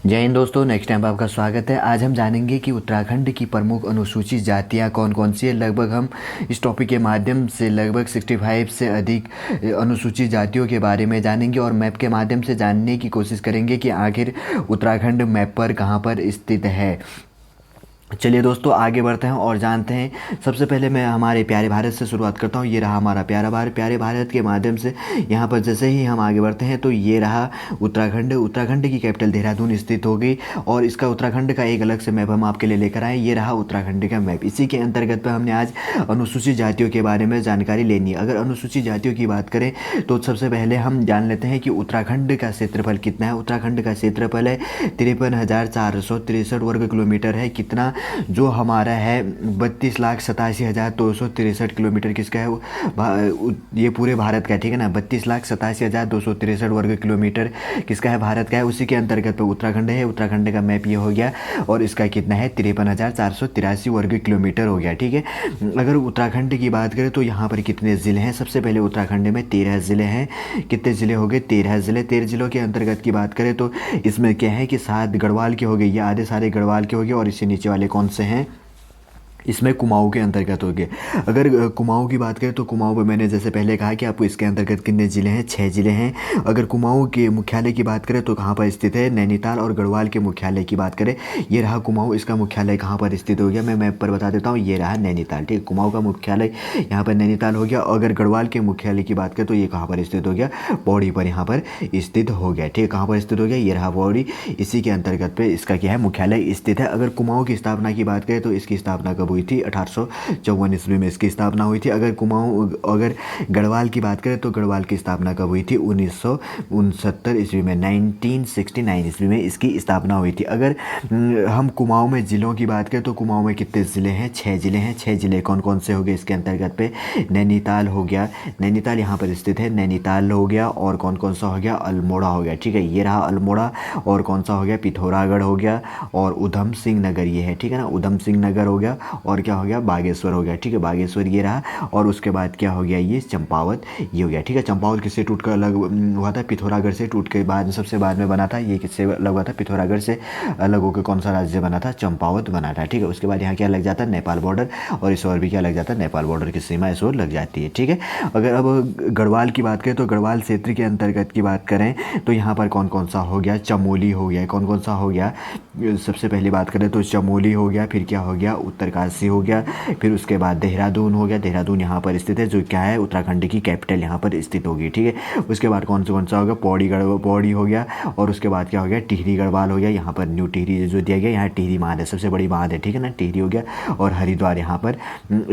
जय हिंद दोस्तों, next time आपका स्वागत है। आज हम जानेंगे कि उत्तराखंड की प्रमुख अनुसूचित जातियां कौन कौन सी है। लगभग हम इस टॉपिक के माध्यम से लगभग 65 से अधिक अनुसूचित जातियों के बारे में जानेंगे और मैप के माध्यम से जानने की कोशिश करेंगे कि आखिर उत्तराखंड मैप पर कहाँ पर स्थित है। चलिए दोस्तों, आगे बढ़ते हैं और जानते हैं। सबसे पहले मैं हमारे प्यारे भारत से शुरुआत करता हूँ। ये रहा हमारा प्यारा भारत। प्यारे भारत के माध्यम से यहाँ पर जैसे ही हम आगे बढ़ते हैं तो ये रहा उत्तराखंड। उत्तराखंड की कैपिटल देहरादून स्थित हो गई और इसका उत्तराखंड का एक अलग से मैप हम आपके लिए लेकर आए। ये रहा उत्तराखंड का मैप। इसी के अंतर्गत पर हमने आज अनुसूचित जातियों के बारे में जानकारी लेनी है। अगर अनुसूचित जातियों की बात करें तो सबसे पहले हम जान लेते हैं कि उत्तराखंड का क्षेत्रफल कितना है। उत्तराखंड का क्षेत्रफल है 53,463 वर्ग किलोमीटर है। कितना जो हमारा है 32,87,263 किलोमीटर किसका है। ये पूरे भारत का, ठीक है ना। 32,87,263 वर्ग किलोमीटर किसका है, भारत का है। उसी के अंतर्गत तो उत्तराखंड है। उत्तराखंड का मैप ये हो गया और इसका कितना है 53,483 वर्ग किलोमीटर हो गया, ठीक है। अगर उत्तराखंड की बात करें तो यहाँ पर कितने ज़िले हैं। सबसे पहले उत्तराखंड में 13 ज़िले हैं। कितने ज़िले हो गए, 13 ज़िले। 13 ज़िलों के अंतर्गत की बात करें तो इसमें क्या है कि 7 गढ़वाल के हो गए, ये आधे सारे गढ़वाल के हो गए और इससे नीचे वाले कौन से हैं, इसमें कुमाऊं के अंतर्गत हो गए। अगर कुमाऊं की बात करें तो कुमाऊं में मैंने जैसे पहले कहा कि आपको इसके अंतर्गत कितने ज़िले हैं, 6 ज़िले हैं। अगर कुमाऊं के मुख्यालय की बात करें तो कहाँ पर स्थित है, नैनीताल। और गढ़वाल के मुख्यालय की बात करें, ये रहा कुमाऊं। इसका मुख्यालय कहाँ पर स्थित हो गया, मैं मैप पर बता देता हूँ। ये रहा नैनीताल, ठीक है। कुमाऊं का मुख्यालय यहाँ पर नैनीताल हो गया। अगर गढ़वाल के मुख्यालय की बात करें तो ये कहाँ पर स्थित हो गया, पौड़ी पर यहाँ पर स्थित हो गया, ठीक है। कहाँ पर स्थित हो गया, ये रहा पौड़ी। इसी के अंतर्गत पे इसका क्या है, मुख्यालय स्थित है। अगर कुमाऊं की स्थापना की बात करें तो इसकी स्थापना कब हुई थी, 1854 ईस्वी में इसकी स्थापना हुई थी। अगर गढ़वाल की बात करें तो गढ़वाल की स्थापना कब हुई थी, 1969 ईस्वी में, 1969 ईस्वी में इसकी स्थापना हुई थी। अगर हम कुमाऊं में ज़िलों की बात करें तो कुमाऊं में कितने ज़िले हैं, 6 ज़िले हैं। 6 ज़िले कौन कौन से हो गए इसके अंतर्गत पे, नैनीताल हो गया, नैनीताल यहाँ पर स्थित है, नैनीताल हो गया। और कौन कौन सा हो गया, अल्मोड़ा हो गया, ठीक है। ये रहा अल्मोड़ा। और कौन सा हो गया, पिथौरागढ़ हो गया। और उधम सिंह नगर ये है, ठीक है ना, उधम सिंह नगर हो गया। और क्या हो गया, बागेश्वर हो गया, ठीक है। बागेश्वर ये रहा। और उसके बाद क्या हो गया, ये चंपावत ये हो गया, ठीक है। चंपावत किससे टूटकर अलग हुआ था, पिथौरागढ़ से टूट के बाद सबसे बाद में बना था। ये किससे अलग हुआ था, पिथौरागढ़ से अलग होकर कौन सा राज्य बना था, चंपावत बना था, ठीक है। उसके बाद यहाँ क्या लग जाता है, नेपाल बॉर्डर। और इस ओर भी क्या लग जाता है, नेपाल बॉर्डर की सीमा इस ओर लग जाती है, ठीक है। अगर अब गढ़वाल की बात करें तो गढ़वाल क्षेत्र के अंतर्गत की बात करें तो यहाँ पर कौन कौन सा हो गया, चमोली हो गया। कौन कौन सा हो गया, सबसे पहली बात करें तो चमोली हो गया। फिर क्या हो गया, उत्तरकाशी हो गया। फिर उसके बाद देहरादून हो गया। देहरादून यहाँ पर स्थित है, जो क्या है उत्तराखंड की कैपिटल यहाँ पर स्थित होगी, ठीक है। उसके बाद कौन सा होगा, पौड़ी हो गया। और उसके बाद क्या हो गया, टिहरी गढ़वाल हो गया। यहाँ पर न्यू टिहरी जो दिया गया, यहाँ टिहरी बांध है, सबसे बड़ी बांध है, ठीक है ना, टिहरी हो गया। और हरिद्वार यहाँ पर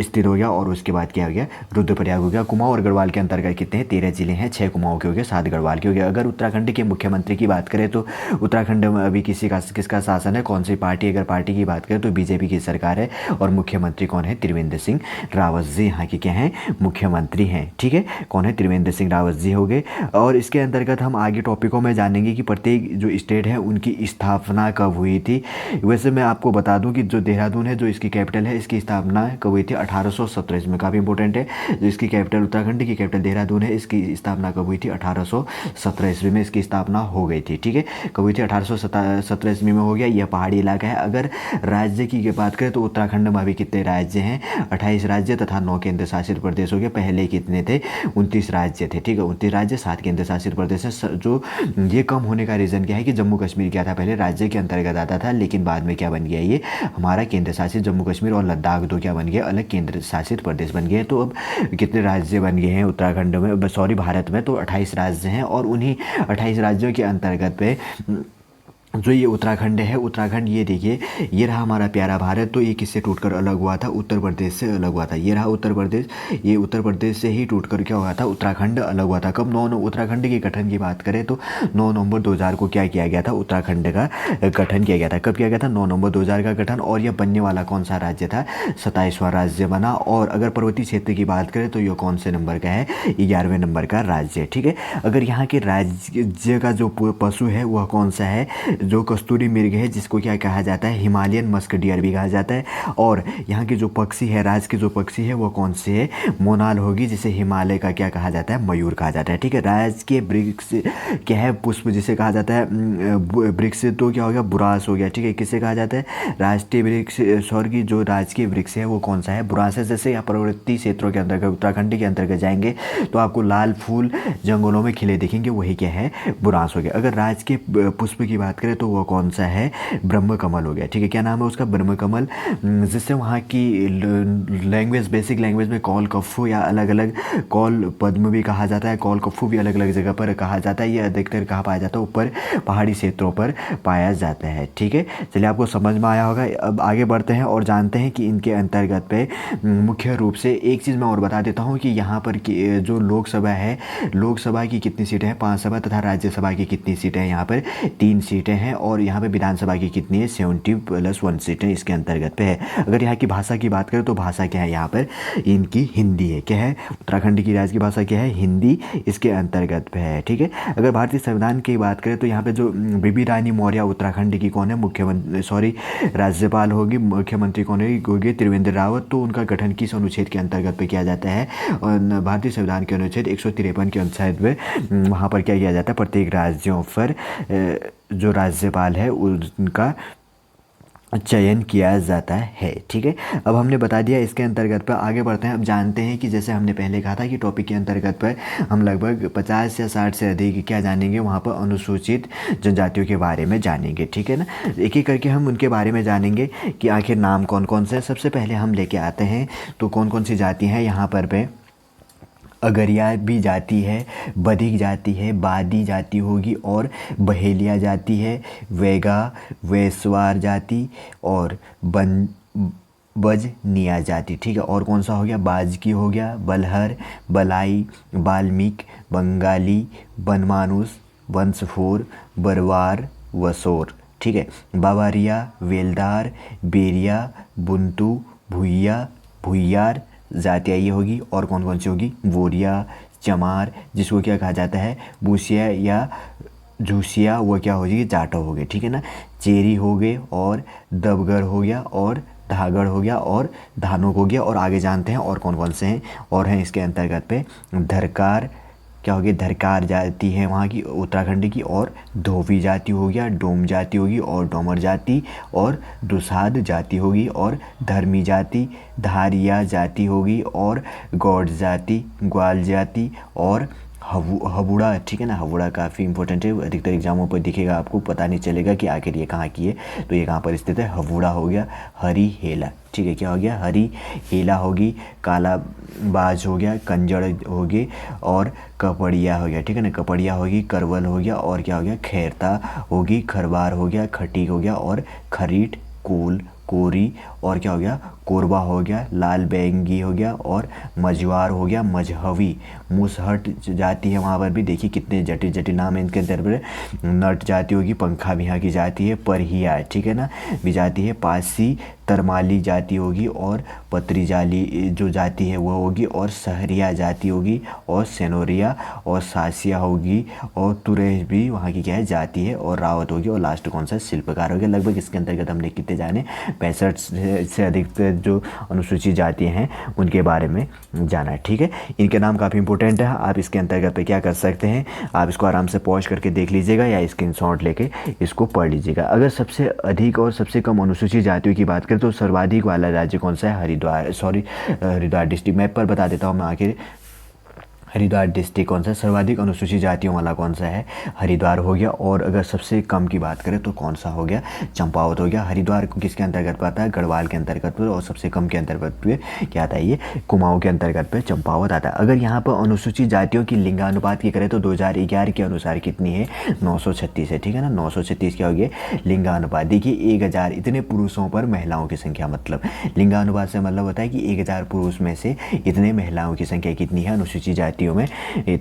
स्थित हो गया। और उसके बाद क्या हो गया, रुद्रप्रयाग हो गया। कुमाऊं और गढ़वाल के अंतर्गत कितने हैं, 13 जिले हैं। 6 कुमाऊं के हो गए, 7 गढ़वाल के हो गए। अगर उत्तराखंड के मुख्यमंत्री की बात करें तो उत्तराखंड में अभी किसका शासन है, कौन सी पार्टी, अगर पार्टी की बात करें तो बीजेपी की सरकार है। और मुख्यमंत्री कौन है, त्रिवेंद्र सिंह रावत जी यहाँ के क्या हैं, मुख्यमंत्री हैं, ठीक है। कौन है, त्रिवेंद्र सिंह रावत जी हो गए। और इसके अंतर्गत हम आगे टॉपिकों में जानेंगे कि प्रत्येक जो स्टेट है उनकी स्थापना कब हुई थी। वैसे मैं आपको बता दूं कि जो देहरादून है, जो इसकी कैपिटल है, इसकी स्थापना कब हुई थी, 1817। इसमें काफ़ी इंपॉर्टेंट है, जो इसकी कैपिटल उत्तराखंड की कैपिटल देहरादून है, इसकी स्थापना कब हुई थी, 1817 ईस्वी में इसकी स्थापना हो गई थी, ठीक है। कब हुई थी, 1817 ईस्वी में हो गया। यह पहाड़ी इलाका है। अगर राज्य की बात करें तो उत्तराखंड में अभी कितने राज्य हैं, 28 राज्य तथा 9 केंद्र शासित प्रदेश हो गए। पहले कितने थे, 29 राज्य थे, ठीक है। 29 राज्य, 7 केंद्र शासित प्रदेश है। जो ये कम होने का रीज़न क्या है कि जम्मू कश्मीर क्या था, पहले राज्य के अंतर्गत आता था, लेकिन बाद में क्या बन गया, ये हमारा केंद्र शासित जम्मू कश्मीर और लद्दाख दो क्या बन गया, अलग केंद्र शासित प्रदेश बन गए। तो अब कितने राज्य बन गए हैं उत्तराखंड में, सॉरी भारत में, तो 28 राज्य हैं। और उन्हीं 28 राज्यों के अंतर्गत पे जो ये उत्तराखंड है, उत्तराखंड ये देखिए, ये रहा हमारा प्यारा भारत। तो ये किससे टूटकर अलग हुआ था, उत्तर प्रदेश से अलग हुआ था। ये रहा उत्तर प्रदेश, ये उत्तर प्रदेश से ही टूटकर क्या हुआ था, उत्तराखंड अलग हुआ था। कब, 9 उत्तराखंड के गठन की बात करें तो 9 नवंबर 2000 को क्या किया गया था, उत्तराखंड का गठन किया गया था। कब किया गया था, 9 नवंबर 2000 का गठन। और यह बनने वाला कौन सा राज्य था, 27वां राज्य बना। और अगर पर्वतीय क्षेत्र की बात करें तो यह कौन से नंबर का है, 11वें नंबर का राज्य है, ठीक है। अगर यहाँ के राज्य का जो पशु है वह कौन सा है, जो कस्तूरी मृग है जिसको क्या कहा जाता है, हिमालयन मस्क डियर भी कहा जाता है। और यहाँ के जो पक्षी है, राज के जो पक्षी है वो कौन से है, मोनाल होगी, जिसे हिमालय का क्या कहा जाता है, मयूर कहा जाता है। ठीक है, राज के वृक्ष क्या है, पुष्प जिसे कहा जाता है वृक्ष, तो क्या हो गया, बुरांस हो गया। ठीक है, किसे कहा जाता है, राष्ट्रीय वृक्ष, स्वर्ग जो राजकीय वृक्ष है वो कौन सा है, बुरांस है। जैसे आप पर्वतीय क्षेत्रों के अंतर्गत उत्तराखंड के अंतर्गत जाएंगे तो आपको लाल फूल जंगलों में खिले दिखेंगे, वही क्या है, बुरांस हो गया। अगर राज के पुष्प की बात करें तो वो कौन सा है, ब्रह्म कमल हो गया। ठीक है, क्या नाम है उसका, ब्रह्म कमल। जिससे वहाँ की लैंग्वेज, बेसिक लैंग्वेज में कौल कफ्फू या अलग अलग कौल पद्म भी कहा जाता है, कौल कफ्फू भी अलग अलग जगह पर कहा जाता है। ये अधिकतर कहाँ पाया जाता है, ऊपर पहाड़ी क्षेत्रों पर पाया जाता है। ठीक है, चलिए आपको समझ में आया होगा। अब आगे बढ़ते हैं और जानते हैं कि इनके अंतर्गत पे मुख्य रूप से एक चीज़ मैं और बता देता हूँ कि यहाँ पर की जो लोकसभा है, लोकसभा की कितनी सीटें हैं, 5 सभा, तथा राज्यसभा की कितनी सीटें हैं, यहाँ पर 3 सीटें हैं। और यहाँ पे विधानसभा की कितनी है, 70+1 सीटें इसके अंतर्गत पे है। अगर यहाँ की भाषा की बात करें तो भाषा क्या है, यहाँ पर इनकी हिंदी है। क्या है, उत्तराखंड की राज्य की भाषा क्या है, हिंदी इसके अंतर्गत पे है। ठीक है, अगर भारतीय संविधान की बात करें तो यहाँ पे जो बीबी रानी मौर्य उत्तराखंड की कौन है, मुख्यमंत्री, राज्यपाल होगी, मुख्यमंत्री कौन होगी, त्रिवेंद्र रावत। तो उनका गठन किस अनुच्छेद के अंतर्गत पे किया जाता है, और भारतीय संविधान के अनुच्छेद 153 के अनुच्छेद में वहाँ पर क्या किया जाता है, प्रत्येक राज्यों पर जो राज्यपाल है उनका चयन किया जाता है। ठीक है, अब हमने बता दिया इसके अंतर्गत पर। आगे बढ़ते हैं, अब जानते हैं कि जैसे हमने पहले कहा था कि टॉपिक के अंतर्गत पर हम लगभग 50 या 60 से अधिक क्या जानेंगे, वहाँ पर अनुसूचित जनजातियों के बारे में जानेंगे। ठीक है ना, एक एक करके हम उनके बारे में जानेंगे कि आखिर नाम कौन कौन से। सबसे पहले हम लेके आते हैं तो कौन कौन सी जाति हैं यहाँ पर अगरिया भी जाति है, बधिक जाति है, बादी जाति होगी, और बहेलिया जाति है, वेगा, वेस्वार जाति, और बजनिया जाति। ठीक है, और कौन सा हो गया, बाजकी हो गया, बलहर, बलाई, बाल्मीक, बंगाली, बनमानुस, वंशफोर, बरवार, वसोर। ठीक है, बावरिया, वेलदार, बेरिया, बुंटू, भुइया, भुइयार जातियाँ ये होगी। और कौन कौन सी होगी, बोरिया, चमार, जिसको क्या कहा जाता है, बूसिया या झूसिया, वो क्या हो जाएगी, जाटो हो गए। ठीक है ना, चेरी हो गए, और दबगर हो गया, और धागड़ हो गया, और धानुक हो गया। और आगे जानते हैं और कौन कौन से हैं, और हैं इसके अंतर्गत पे धरकार, क्या होगी, धरकार जाति है वहाँ की उत्तराखंड की, और धोबी जाति हो गया, डोम जाति होगी, और डोमर जाति, और दुसाध जाति होगी, और धर्मी जाति, धारिया जाति होगी, और गौड़ जाति, ग्वाल जाति, और हवुड़ा। ठीक है ना, हवुड़ा काफ़ी इंपॉर्टेंट है, अधिकतर एग्जामों पर दिखेगा, आपको पता नहीं चलेगा कि आखिर ये कहाँ की है, तो ये कहाँ पर स्थित है, हवुड़ा हो गया। हरी हेला, ठीक है, क्या हो गया, हरी हेला होगी, काला बाज हो गया, कंजड़ होगी, और कपड़िया हो गया। ठीक है ना, कपड़िया होगी, करवल हो गया, और क्या हो गया, खैरता होगी, खरबार हो गया, खटीक हो गया, और खरीट, कोल, कोरी, और क्या हो गया, कोरबा हो गया, लाल बैंगी हो गया, और मझवार हो गया, मजहवी। मुसहट जाति है वहाँ पर भी, देखिए कितने जटिल जटिल नाम है इनके अंदर। नट जाति होगी, पंखा भी यहाँ की जाति है, परहिया, ठीक है ना, भी जाति है, पासी तरमाली जाति होगी, और पत्री जाली जो जाति है वो होगी, और सहरिया जाति होगी, और सेनोरिया और सासिया होगी, और तुरेश भी वहाँ की क्या है, जाति है, और रावत होगी, और लास्ट कौन सा, शिल्पकार हो गया। लगभग इसके अंतर्गत हमने कितने जाने, 65 से अधिक जो अनुसूचित जातियाँ हैं उनके बारे में जाना है। ठीक है, इनके नाम काफ़ी इंपॉर्टेंट है, आप इसके अंतर्गत पे क्या कर सकते हैं, आप इसको आराम से पॉज करके देख लीजिएगा या स्क्रीनशॉट लेके इसको पढ़ लीजिएगा। अगर सबसे अधिक और सबसे कम अनुसूचित जातियों की बात करें तो सर्वाधिक वाला राज्य कौन सा है, हरिद्वार डिस्ट्रिक्ट। मैप पर बता देता हूँ मैं, आखिर हरिद्वार डिस्ट्रिक्ट कौन सा है, सर्वाधिक अनुसूचित जातियों वाला कौन सा है, हरिद्वार हो गया। और अगर सबसे कम की बात करें तो कौन सा हो गया, चंपावत हो गया। हरिद्वार किसके अंतर्गत आता है, गढ़वाल के अंतर्गत पर, और सबसे कम के अंतर्गत पे क्या आता है, ये कुमाऊं के अंतर्गत पे चंपावत आता है। अगर यहाँ पर अनुसूचित जातियों की लिंगानुपात की करें तो 2011 के अनुसार कितनी है, 936 है। ठीक है ना, 936 क्या हो गया लिंगानुपात। देखिए 1000 इतने पुरुषों पर महिलाओं की संख्या, मतलब लिंगानुपात से मतलब होता है कि 1000 पुरुष में से इतने महिलाओं की संख्या कितनी है अनुसूचित जातियों में,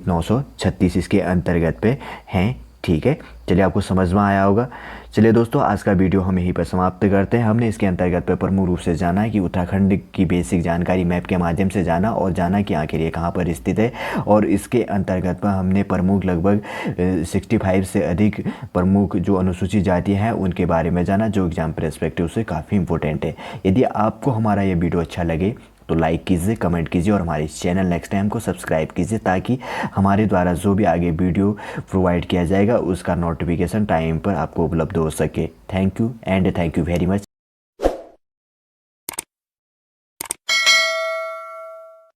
936 इसके अंतर्गत पे हैं। ठीक है, चलिए आपको समझ में आया होगा। चलिए दोस्तों, आज का वीडियो हम यहीं पर समाप्त करते हैं। हमने इसके अंतर्गत पे प्रमुख रूप से जाना है कि उत्तराखंड की बेसिक जानकारी मैप के माध्यम से जाना, और जाना कि आखिर ये कहाँ पर स्थित है। और इसके अंतर्गत पर हमने प्रमुख लगभग 65 से अधिक प्रमुख जो अनुसूचित जाति हैं उनके बारे में जाना, जो एग्जाम परस्पेक्टिव से काफ़ी इंपॉर्टेंट है। यदि आपको हमारा ये वीडियो अच्छा लगे तो लाइक कीजिए, कमेंट कीजिए और हमारे चैनल नेक्स्ट टाइम को सब्सक्राइब कीजिए, ताकि हमारे द्वारा जो भी आगे वीडियो प्रोवाइड किया जाएगा उसका नोटिफिकेशन टाइम पर आपको उपलब्ध हो सके। Thank you and thank you very much.